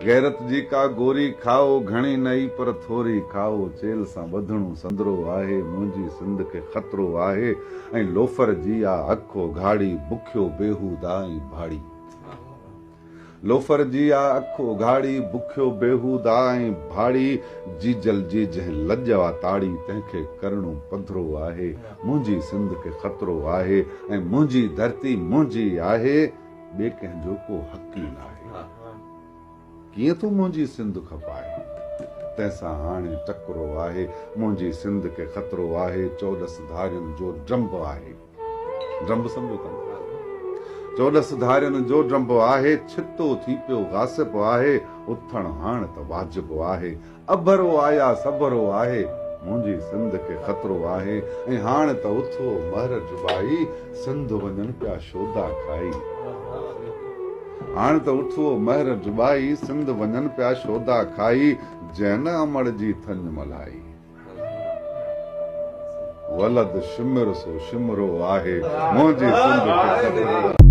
गैरत जी का गोरी खाओ घणी नई पर थोरी खाओ चेल सां ॿधणो संदरो आहे मुंहिंजी सिंध खे ख़तरो आहे ऐं लोफर जी आ अखो घाड़ी बुखियो बेहूदा ऐं भाड़ी लोफर जी आ अखो घाड़ी बुखियो बेहूदा ऐं भाड़ी जीजल जी जंहिं लॼ आ ताड़ी तंहिंखे करणो पधरो आहे मुंहिंजी सिंध खे ख़तरो आहे ऐं मुंहिंजी धरती मुंहिंजी आहे ॿिए कंहिंजो को हक़ ई नाहे कीअं तूं मुंहिंजी सिंध खपाए तंहिंसां हाणे टकरो आहे मुंहिंजी सिंध खे ख़तरो आहे 14 धारियुनि जो ड्रम्ब आहे ड्रम्ब सम्झो था 14 धारियुनि जो ड्रम्ब आहे छितो थी पियो गासिब आहे उथण हाण त वाजिब आहे अभरो आया सबरो आहे मुंहिंजी सिंध खे ख़तरो आहे ऐं हाणे त उथो महर जुबाई सिंध वञनि पिया शोधा खाई हाणे त उथो महर जुबाई सिंध वञनि पिया शोधा खाई जैन अमड़ जी थन मलाई वलद शिमर सो शिमरो आहे मुंहिंजी सिंध खे ख़तरो